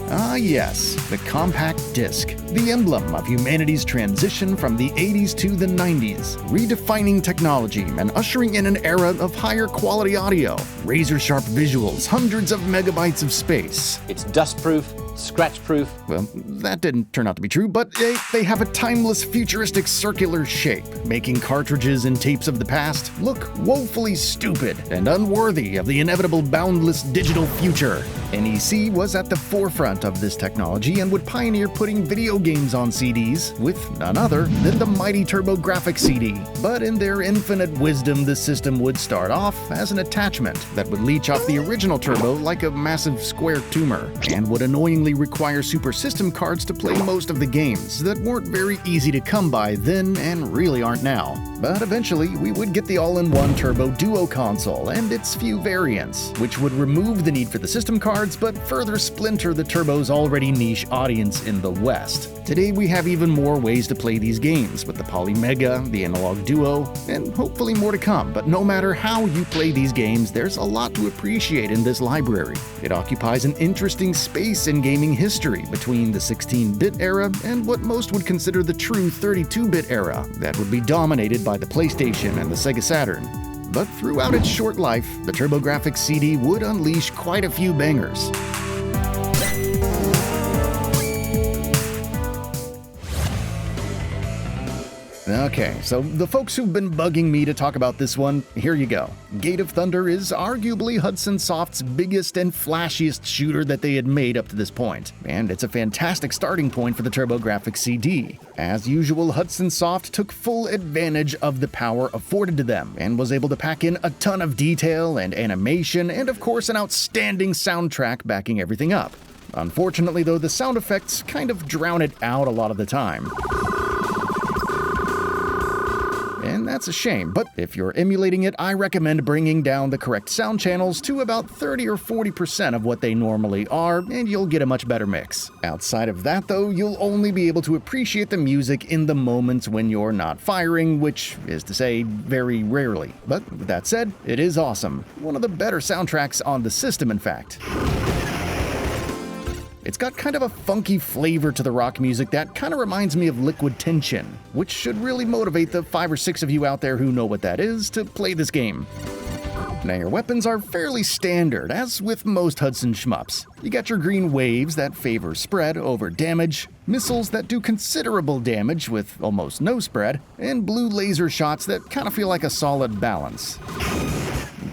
Ah yes, the compact disc, the emblem of humanity's transition from the 80s to the 90s, redefining technology and ushering in an era of higher quality audio, razor-sharp visuals, hundreds of megabytes of space. It's dust-proof, scratch-proof. Well, that didn't turn out to be true, but they have a timeless, futuristic circular shape, making cartridges and tapes of the past look woefully stupid and unworthy of the inevitable boundless digital future. NEC was at the forefront of this technology and would pioneer putting video games on CDs with none other than the mighty TurboGrafx CD. But in their infinite wisdom, the system would start off as an attachment that would leech off the original Turbo like a massive square tumor, and would annoyingly require Super System cards to play most of the games that weren't very easy to come by then and really aren't now. But eventually, we would get the all-in-one Turbo Duo console and its few variants, which would remove the need for the system cards but further splinter the Turbo's already niche audience in the West. Today we have even more ways to play these games, with the Polymega, the Analog Duo, and hopefully more to come. But no matter how you play these games, there's a lot to appreciate in this library. It occupies an interesting space in gaming history between the 16-bit era and what most would consider the true 32-bit era that would be dominated by the PlayStation and the Sega Saturn. But throughout its short life, the TurboGrafx CD would unleash quite a few bangers. Okay, so the folks who've been bugging me to talk about this one, here you go. Gate of Thunder is arguably Hudson Soft's biggest and flashiest shooter that they had made up to this point, and it's a fantastic starting point for the TurboGrafx CD. As usual, Hudson Soft took full advantage of the power afforded to them, and was able to pack in a ton of detail and animation, and of course an outstanding soundtrack backing everything up. Unfortunately though, the sound effects kind of drown it out a lot of the time. And that's a shame, but if you're emulating it, I recommend bringing down the correct sound channels to about 30 or 40% of what they normally are, and you'll get a much better mix. Outside of that though, you'll only be able to appreciate the music in the moments when you're not firing, which is to say, very rarely. But with that said, it is awesome. One of the better soundtracks on the system, in fact. It's got kind of a funky flavor to the rock music that kind of reminds me of Liquid Tension, which should really motivate the 5 or 6 of you out there who know what that is to play this game. Now your weapons are fairly standard, as with most Hudson shmups. You got your green waves that favor spread over damage, missiles that do considerable damage with almost no spread, and blue laser shots that kind of feel like a solid balance.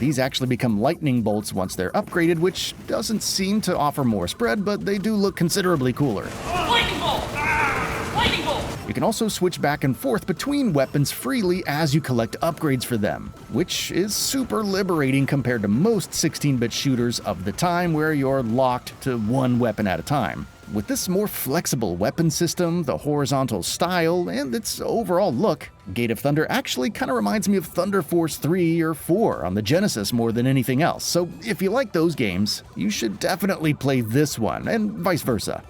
These actually become lightning bolts once they're upgraded, which doesn't seem to offer more spread, but they do look considerably cooler. Lightning bolt! Lightning bolt! You can also switch back and forth between weapons freely as you collect upgrades for them, which is super liberating compared to most 16-bit shooters of the time where you're locked to one weapon at a time. With this more flexible weapon system, the horizontal style, and its overall look, Gate of Thunder actually kind of reminds me of Thunder Force 3 or 4 on the Genesis more than anything else, so if you like those games, you should definitely play this one, and vice versa.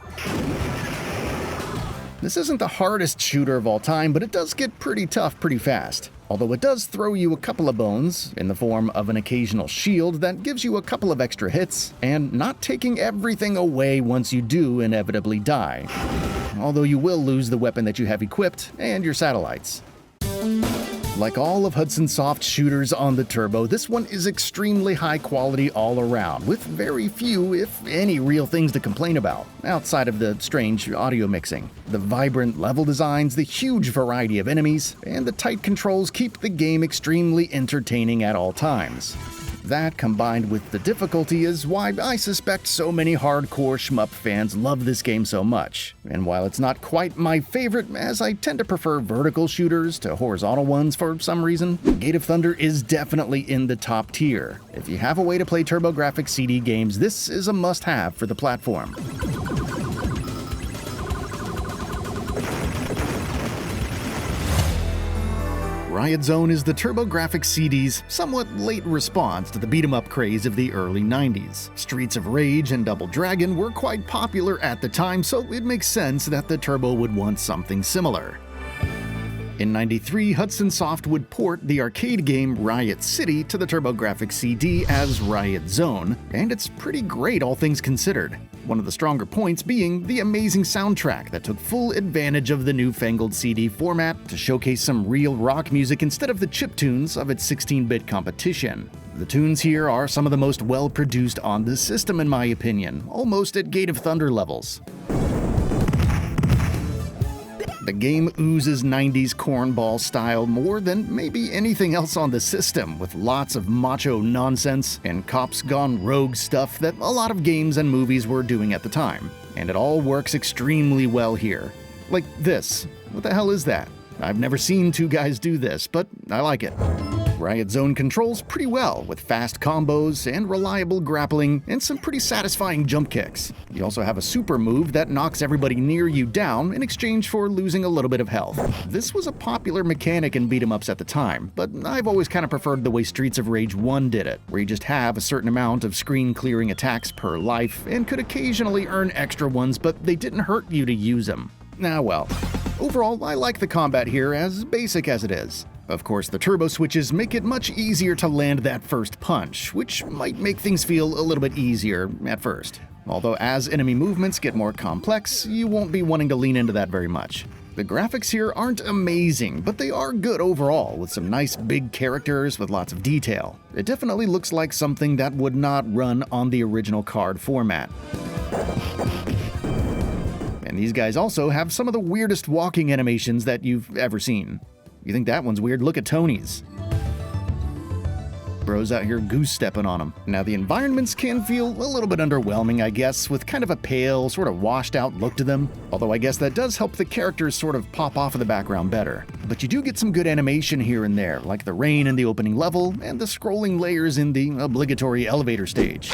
This isn't the hardest shooter of all time, but it does get pretty tough pretty fast. Although it does throw you a couple of bones, in the form of an occasional shield that gives you a couple of extra hits, and not taking everything away once you do inevitably die. Although you will lose the weapon that you have equipped, and your satellites. Like all of Hudson Soft's shooters on the Turbo, this one is extremely high quality all around, with very few, if any, real things to complain about, outside of the strange audio mixing. The vibrant level designs, the huge variety of enemies, and the tight controls keep the game extremely entertaining at all times. That, combined with the difficulty, is why I suspect so many hardcore shmup fans love this game so much. And while it's not quite my favorite, as I tend to prefer vertical shooters to horizontal ones for some reason, Gate of Thunder is definitely in the top tier. If you have a way to play TurboGrafx CD games, this is a must-have for the platform. Riot Zone is the TurboGrafx CD's somewhat late response to the beat-em-up craze of the early 90s. Streets of Rage and Double Dragon were quite popular at the time, so it makes sense that the Turbo would want something similar. In '93, Hudson Soft would port the arcade game Riot City to the TurboGrafx CD as Riot Zone, and it's pretty great all things considered. One of the stronger points being the amazing soundtrack that took full advantage of the newfangled CD format to showcase some real rock music instead of the chiptunes of its 16-bit competition. The tunes here are some of the most well-produced on the system in my opinion, almost at Gate of Thunder levels. The game oozes 90s cornball style more than maybe anything else on the system, with lots of macho nonsense and cops gone rogue stuff that a lot of games and movies were doing at the time. And it all works extremely well here. Like this. What the hell is that? I've never seen two guys do this, but I like it. Riot Zone controls pretty well, with fast combos and reliable grappling and some pretty satisfying jump kicks. You also have a super move that knocks everybody near you down in exchange for losing a little bit of health. This was a popular mechanic in beat-em-ups at the time, but I've always kind of preferred the way Streets of Rage 1 did it, where you just have a certain amount of screen-clearing attacks per life and could occasionally earn extra ones, but they didn't hurt you to use them. Ah well. Overall, I like the combat here, as basic as it is. Of course, the turbo switches make it much easier to land that first punch, which might make things feel a little bit easier at first. Although as enemy movements get more complex, you won't be wanting to lean into that very much. The graphics here aren't amazing, but they are good overall, with some nice big characters with lots of detail. It definitely looks like something that would not run on the original card format. And these guys also have some of the weirdest walking animations that you've ever seen. You think that one's weird? Look at Tony's. Bro's out here goose-stepping on them. Now, the environments can feel a little bit underwhelming, I guess, with kind of a pale, sort of washed-out look to them. Although I guess that does help the characters sort of pop off of the background better. But you do get some good animation here and there, like the rain in the opening level and the scrolling layers in the obligatory elevator stage.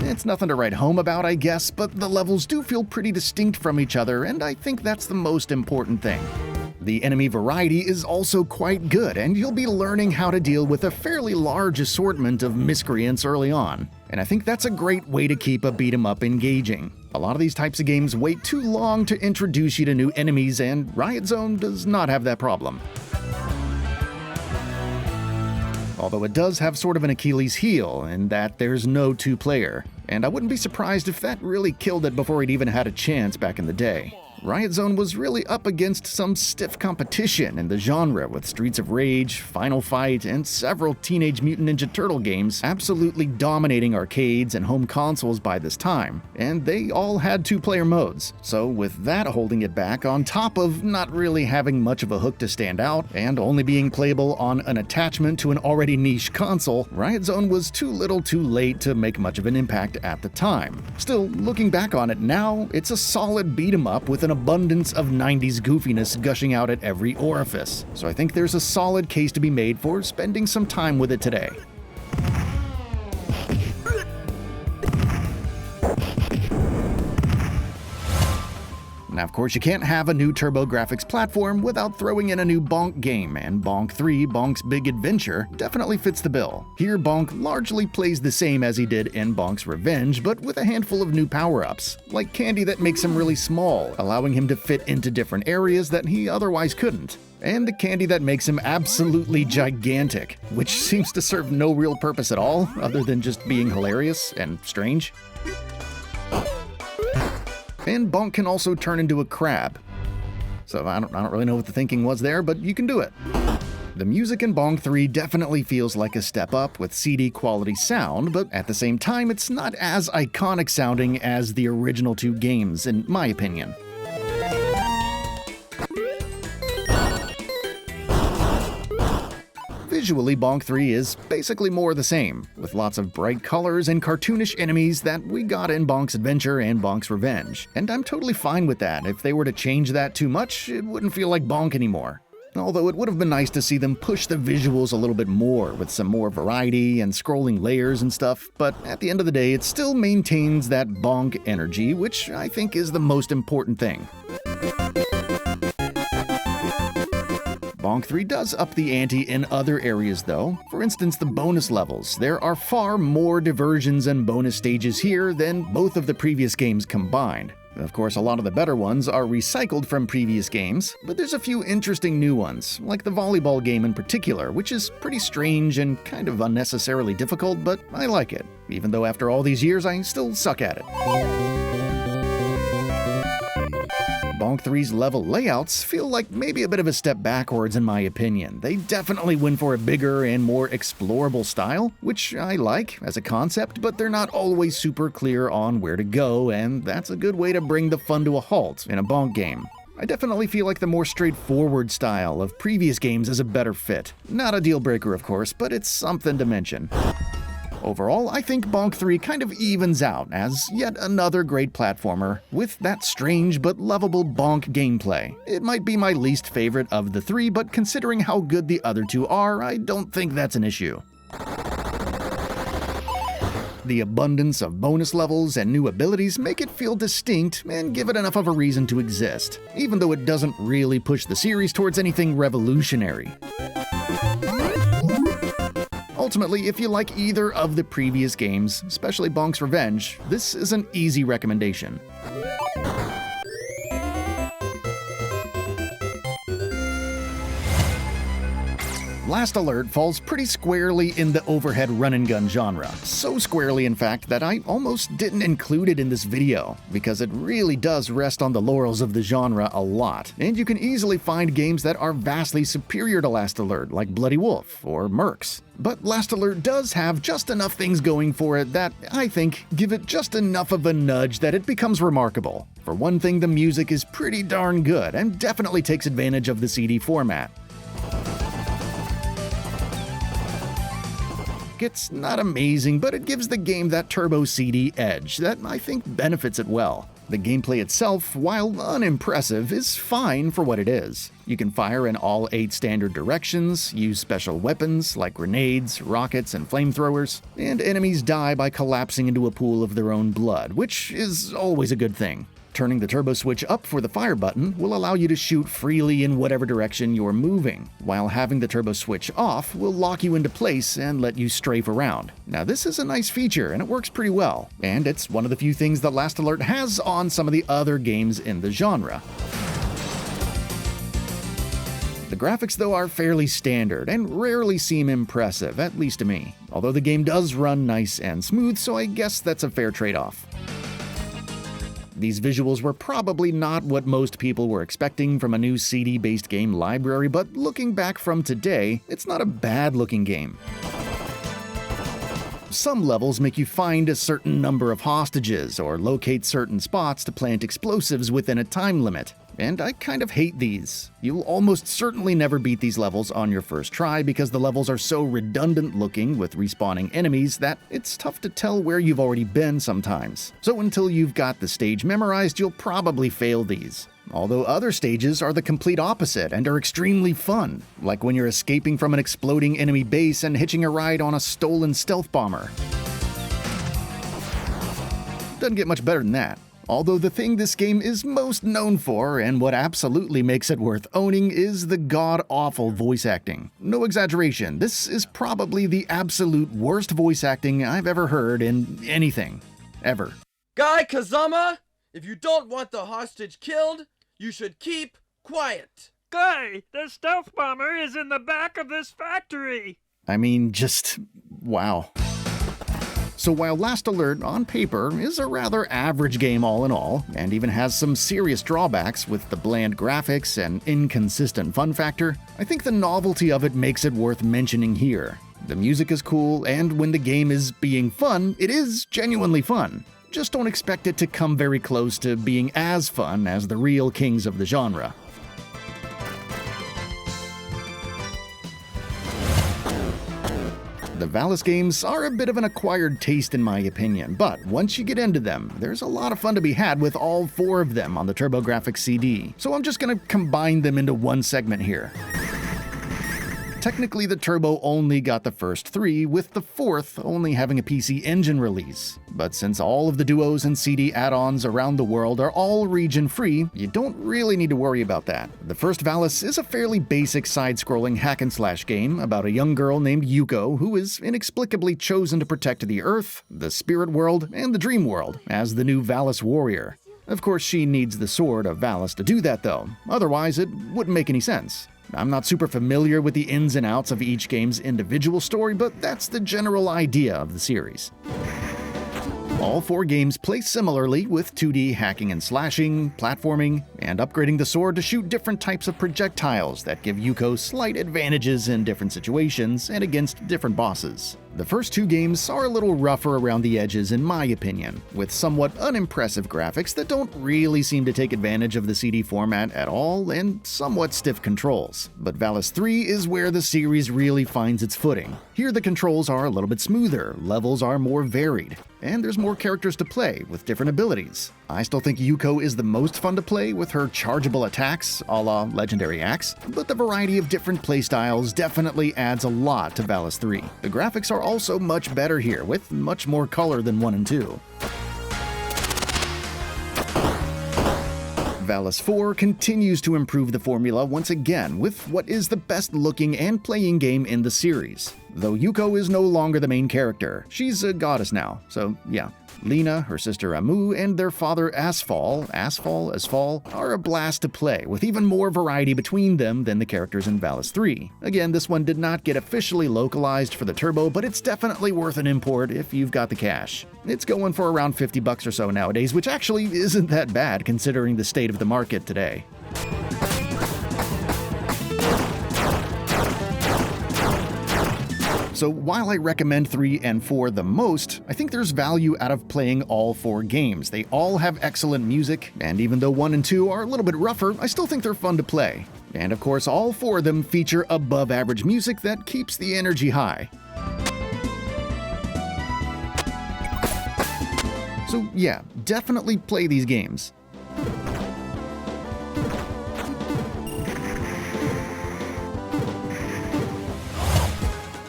It's nothing to write home about, I guess, but the levels do feel pretty distinct from each other, and I think that's the most important thing. The enemy variety is also quite good, and you'll be learning how to deal with a fairly large assortment of miscreants early on. And I think that's a great way to keep a beat-em-up engaging. A lot of these types of games wait too long to introduce you to new enemies, and Riot Zone does not have that problem. Although it does have sort of an Achilles heel in that there's no two-player, and I wouldn't be surprised if that really killed it before it even had a chance back in the day. Riot Zone was really up against some stiff competition in the genre, with Streets of Rage, Final Fight, and several Teenage Mutant Ninja Turtle games absolutely dominating arcades and home consoles by this time, and they all had two-player modes. So with that holding it back, on top of not really having much of a hook to stand out, and only being playable on an attachment to an already niche console, Riot Zone was too little too late to make much of an impact at the time. Still, looking back on it now, it's a solid beat-em-up with an abundance of 90s goofiness gushing out at every orifice, so I think there's a solid case to be made for spending some time with it today. Now, of course, you can't have a new TurboGrafx platform without throwing in a new Bonk game, and Bonk III, Bonk's Big Adventure, definitely fits the bill. Here, Bonk largely plays the same as he did in Bonk's Revenge, but with a handful of new power-ups, like candy that makes him really small, allowing him to fit into different areas that he otherwise couldn't. And the candy that makes him absolutely gigantic, which seems to serve no real purpose at all, other than just being hilarious and strange. And Bonk can also turn into a crab. So I don't really know what the thinking was there, but you can do it. The music in Bonk III definitely feels like a step up with CD quality sound, but at the same time it's not as iconic sounding as the original two games, in my opinion. Visually, Bonk III is basically more the same, with lots of bright colors and cartoonish enemies that we got in Bonk's Adventure and Bonk's Revenge. And I'm totally fine with that. If they were to change that too much, it wouldn't feel like Bonk anymore. Although it would have been nice to see them push the visuals a little bit more, with some more variety and scrolling layers and stuff, but at the end of the day, it still maintains that Bonk energy, which I think is the most important thing. Bonk III does up the ante in other areas though. For instance, the bonus levels. There are far more diversions and bonus stages here than both of the previous games combined. Of course, a lot of the better ones are recycled from previous games, but there's a few interesting new ones, like the volleyball game in particular, which is pretty strange and kind of unnecessarily difficult, but I like it, even though after all these years I still suck at it. Bonk III's level layouts feel like maybe a bit of a step backwards in my opinion. They definitely went for a bigger and more explorable style, which I like as a concept, but they're not always super clear on where to go, and that's a good way to bring the fun to a halt in a Bonk game. I definitely feel like the more straightforward style of previous games is a better fit. Not a deal breaker, of course, but it's something to mention. Overall, I think Bonk III kind of evens out as yet another great platformer with that strange but lovable bonk gameplay. It might be my least favorite of the three, but considering how good the other two are, I don't think that's an issue. The abundance of bonus levels and new abilities make it feel distinct and give it enough of a reason to exist, even though it doesn't really push the series towards anything revolutionary. Ultimately, if you like either of the previous games, especially Bonk's Revenge, this is an easy recommendation. Last Alert falls pretty squarely in the overhead run-and-gun genre. So squarely, in fact, that I almost didn't include it in this video, because it really does rest on the laurels of the genre a lot, and you can easily find games that are vastly superior to Last Alert, like Bloody Wolf or Mercs. But Last Alert does have just enough things going for it that, I think, give it just enough of a nudge that it becomes remarkable. For one thing, the music is pretty darn good, and definitely takes advantage of the CD format. It's not amazing, but it gives the game that turbo CD edge that I think benefits it well. The gameplay itself, while unimpressive, is fine for what it is. You can fire in all 8 standard directions, use special weapons like grenades, rockets, and flamethrowers, and enemies die by collapsing into a pool of their own blood, which is always a good thing. Turning the turbo switch up for the fire button will allow you to shoot freely in whatever direction you're moving, while having the turbo switch off will lock you into place and let you strafe around. Now this is a nice feature and it works pretty well, and it's one of the few things that Last Alert has on some of the other games in the genre. The graphics, though, are fairly standard and rarely seem impressive, at least to me, although the game does run nice and smooth, so I guess that's a fair trade-off. These visuals were probably not what most people were expecting from a new CD-based game library, but looking back from today, it's not a bad-looking game. Some levels make you find a certain number of hostages or locate certain spots to plant explosives within a time limit, and I kind of hate these. You'll almost certainly never beat these levels on your first try because the levels are so redundant looking with respawning enemies that it's tough to tell where you've already been sometimes. So until you've got the stage memorized, you'll probably fail these. Although other stages are the complete opposite and are extremely fun, like when you're escaping from an exploding enemy base and hitching a ride on a stolen stealth bomber. Doesn't get much better than that. Although the thing this game is most known for, and what absolutely makes it worth owning, is the god-awful voice acting. No exaggeration, this is probably the absolute worst voice acting I've ever heard in anything. Ever. Guy Kazama, if you don't want the hostage killed, you should keep quiet. Guy, the stealth bomber is in the back of this factory. I mean, just wow. So while Last Alert, on paper, is a rather average game all in all, and even has some serious drawbacks with the bland graphics and inconsistent fun factor, I think the novelty of it makes it worth mentioning here. The music is cool, and when the game is being fun, it is genuinely fun. Just don't expect it to come very close to being as fun as the real kings of the genre. The Valas games are a bit of an acquired taste in my opinion, but once you get into them, there's a lot of fun to be had with all 4 of them on the TurboGrafx CD, so I'm just gonna combine them into one segment here. Technically, the Turbo only got the first 3, with the 4th only having a PC Engine release. But since all of the duos and CD add-ons around the world are all region-free, you don't really need to worry about that. The first Valas is a fairly basic side-scrolling hack-and-slash game about a young girl named Yuko who is inexplicably chosen to protect the Earth, the Spirit World, and the Dream World as the new Valas warrior. Of course, she needs the sword of Valas to do that though, otherwise it wouldn't make any sense. I'm not super familiar with the ins and outs of each game's individual story, but that's the general idea of the series. All 4 games play similarly, with 2D hacking and slashing, platforming, and upgrading the sword to shoot different types of projectiles that give Yuko slight advantages in different situations and against different bosses. The first 2 games are a little rougher around the edges in my opinion, with somewhat unimpressive graphics that don't really seem to take advantage of the CD format at all and somewhat stiff controls. But Valas 3 is where the series really finds its footing. Here the controls are a little bit smoother, levels are more varied, and there's more characters to play with different abilities. I still think Yuko is the most fun to play with her chargeable attacks, a la Legendary Axe, but the variety of different playstyles definitely adds a lot to Valas 3. The graphics are also much better here, with much more color than 1 and 2. Valas 4 continues to improve the formula once again with what is the best looking and playing game in the series. Though Yuko is no longer the main character, she's a goddess now, so yeah. Lena, her sister Amu, and their father Asphal are a blast to play, with even more variety between them than the characters in Valas 3. Again, this one did not get officially localized for the Turbo, but it's definitely worth an import if you've got the cash. It's going for around $50 or so nowadays, which actually isn't that bad considering the state of the market today. So while I recommend 3 and 4 the most, I think there's value out of playing all 4 games. They all have excellent music, and even though 1 and 2 are a little bit rougher, I still think they're fun to play. And of course, all 4 of them feature above average music that keeps the energy high. So yeah, definitely play these games.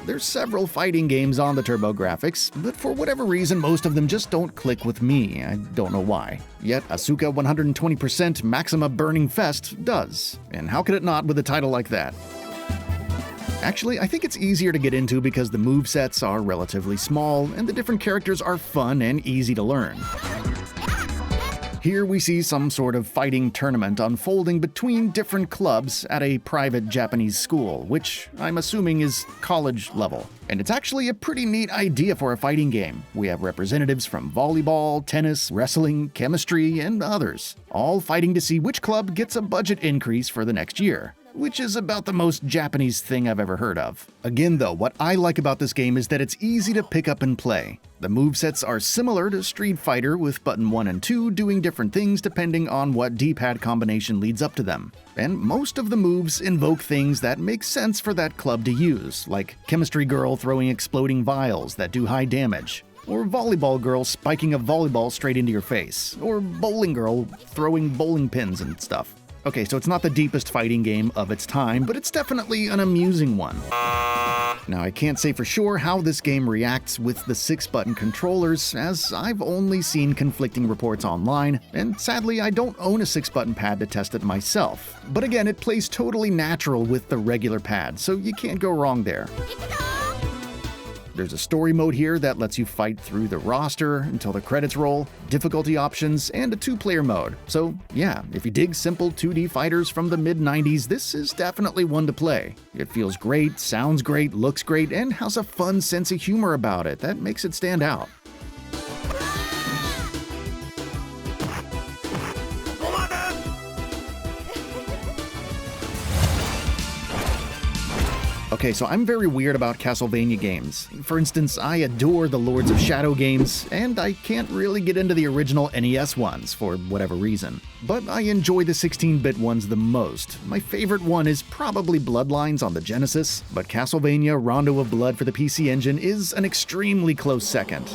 There's several fighting games on the TurboGrafx, but for whatever reason most of them just don't click with me. I don't know why. Yet Asuka 120% Maxima Burning Fest does. And how could it not with a title like that? Actually, I think it's easier to get into because the movesets are relatively small and the different characters are fun and easy to learn. Here we see some sort of fighting tournament unfolding between different clubs at a private Japanese school, which I'm assuming is college level. And it's actually a pretty neat idea for a fighting game. We have representatives from volleyball, tennis, wrestling, chemistry, and others, all fighting to see which club gets a budget increase for the next year, which is about the most Japanese thing I've ever heard of. Again though, what I like about this game is that it's easy to pick up and play. The movesets are similar to Street Fighter, with button 1 and 2 doing different things depending on what D-pad combination leads up to them. And most of the moves invoke things that make sense for that club to use, like Chemistry Girl throwing exploding vials that do high damage, or Volleyball Girl spiking a volleyball straight into your face, or Bowling Girl throwing bowling pins and stuff. Okay, so it's not the deepest fighting game of its time, but it's definitely an amusing one. Now, I can't say for sure how this game reacts with the 6-button controllers, as I've only seen conflicting reports online, and sadly I don't own a 6-button pad to test it myself. But again, it plays totally natural with the regular pad, so you can't go wrong there. There's a story mode here that lets you fight through the roster until the credits roll, difficulty options, and a 2-player mode. So yeah, if you dig simple 2D fighters from the mid-90s, this is definitely one to play. It feels great, sounds great, looks great, and has a fun sense of humor about it that makes it stand out. Okay, so I'm very weird about Castlevania games. For instance, I adore the Lords of Shadow games, and I can't really get into the original NES ones for whatever reason. But I enjoy the 16-bit ones the most. My favorite one is probably Bloodlines on the Genesis, but Castlevania Rondo of Blood for the PC Engine is an extremely close second.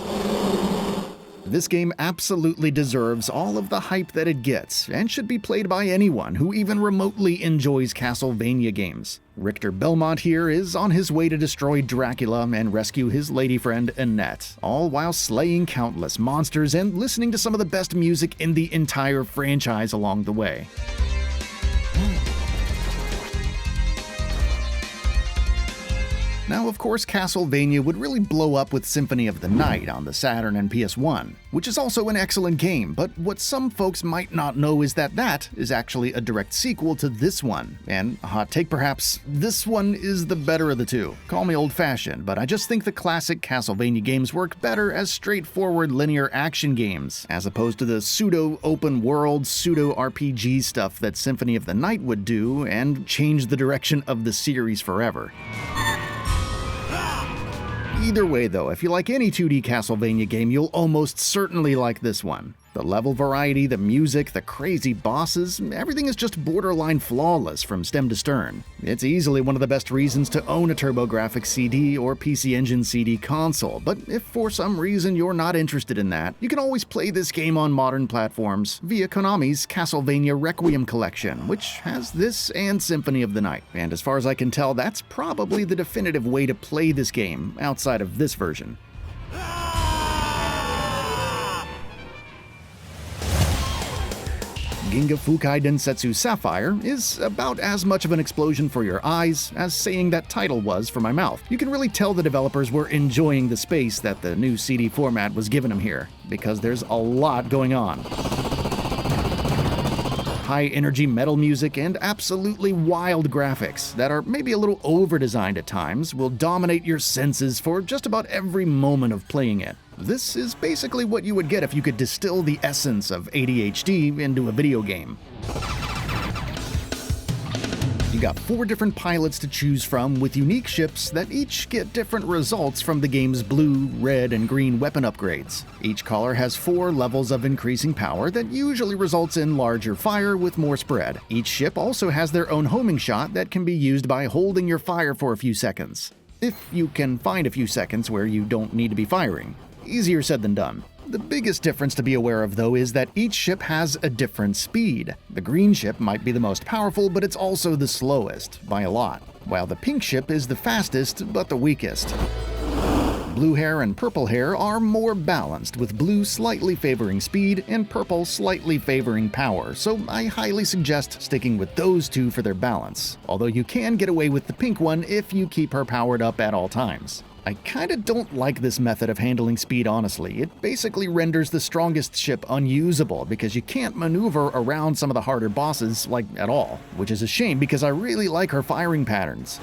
This game absolutely deserves all of the hype that it gets, and should be played by anyone who even remotely enjoys Castlevania games. Richter Belmont here is on his way to destroy Dracula and rescue his lady friend Annette, all while slaying countless monsters and listening to some of the best music in the entire franchise along the way. Now, of course, Castlevania would really blow up with Symphony of the Night on the Saturn and PS1, which is also an excellent game, but what some folks might not know is that that is actually a direct sequel to this one. And, a hot take perhaps, this one is the better of the two. Call me old-fashioned, but I just think the classic Castlevania games work better as straightforward linear action games, as opposed to the pseudo-open-world, pseudo-RPG stuff that Symphony of the Night would do and change the direction of the series forever. Either way though, if you like any 2D Castlevania game, you'll almost certainly like this one. The level variety, the music, the crazy bosses, everything is just borderline flawless from stem to stern. It's easily one of the best reasons to own a TurboGrafx CD or PC Engine CD console, but if for some reason you're not interested in that, you can always play this game on modern platforms via Konami's Castlevania Requiem collection, which has this and Symphony of the Night. And as far as I can tell, that's probably the definitive way to play this game outside of this version. Ginga Fukai Densetsu Sapphire is about as much of an explosion for your eyes as saying that title was for my mouth. You can really tell the developers were enjoying the space that the new CD format was giving them here, because there's a lot going on. High-energy metal music and absolutely wild graphics that are maybe a little over-designed at times will dominate your senses for just about every moment of playing it. This is basically what you would get if you could distill the essence of ADHD into a video game. You got 4 different pilots to choose from with unique ships that each get different results from the game's blue, red, and green weapon upgrades. Each color has 4 levels of increasing power that usually results in larger fire with more spread. Each ship also has their own homing shot that can be used by holding your fire for a few seconds. If you can find a few seconds where you don't need to be firing. Easier said than done. The biggest difference to be aware of, though, is that each ship has a different speed. The green ship might be the most powerful, but it's also the slowest, by a lot, while the pink ship is the fastest, but the weakest. Blue hair and purple hair are more balanced, with blue slightly favoring speed and purple slightly favoring power, so I highly suggest sticking with those two for their balance, although you can get away with the pink one if you keep her powered up at all times. I kinda don't like this method of handling speed, honestly. It basically renders the strongest ship unusable because you can't maneuver around some of the harder bosses, like, at all. Which is a shame because I really like her firing patterns.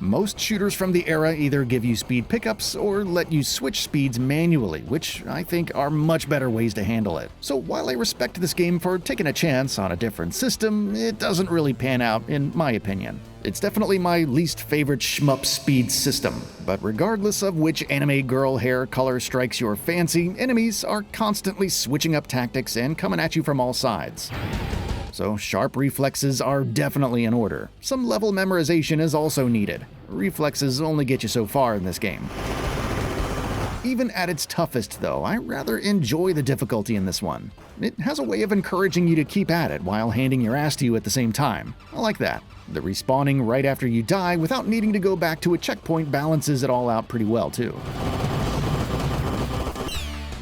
Most shooters from the era either give you speed pickups or let you switch speeds manually, which I think are much better ways to handle it. So while I respect this game for taking a chance on a different system, it doesn't really pan out in my opinion. It's definitely my least favorite shmup speed system, but regardless of which anime girl hair color strikes your fancy, enemies are constantly switching up tactics and coming at you from all sides. So sharp reflexes are definitely in order. Some level memorization is also needed. Reflexes only get you so far in this game. Even at its toughest, though, I rather enjoy the difficulty in this one. It has a way of encouraging you to keep at it while handing your ass to you at the same time. I like that. The respawning right after you die without needing to go back to a checkpoint balances it all out pretty well, too.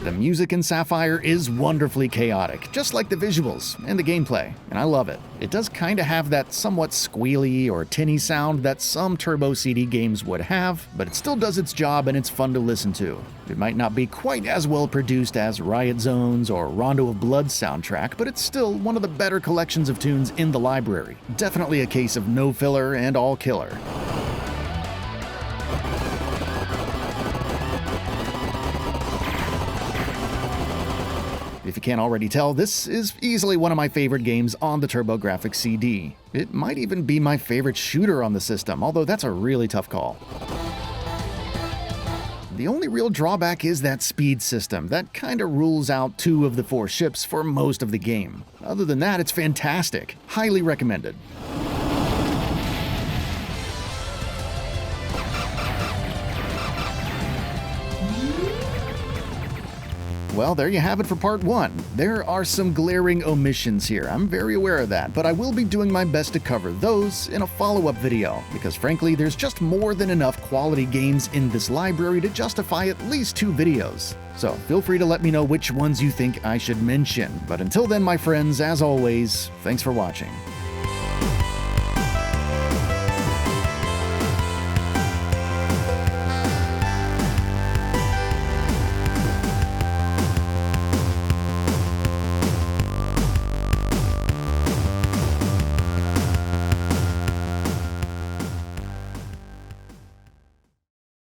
The music in Sapphire is wonderfully chaotic, just like the visuals and the gameplay, and I love it. It does kinda have that somewhat squealy or tinny sound that some Turbo CD games would have, but it still does its job and it's fun to listen to. It might not be quite as well produced as Riot Zone's or Rondo of Blood's soundtrack, but it's still one of the better collections of tunes in the library. Definitely a case of no filler and all killer. If you can't already tell, this is easily one of my favorite games on the TurboGrafx CD. It might even be my favorite shooter on the system, although that's a really tough call. The only real drawback is that speed system. That kinda rules out 2 of the 4 ships for most of the game. Other than that, it's fantastic. Highly recommended. Well, there you have it for part 1. There are some glaring omissions here, I'm very aware of that, but I will be doing my best to cover those in a follow-up video, because frankly, there's just more than enough quality games in this library to justify at least 2 videos. So feel free to let me know which ones you think I should mention. But until then, my friends, as always, thanks for watching.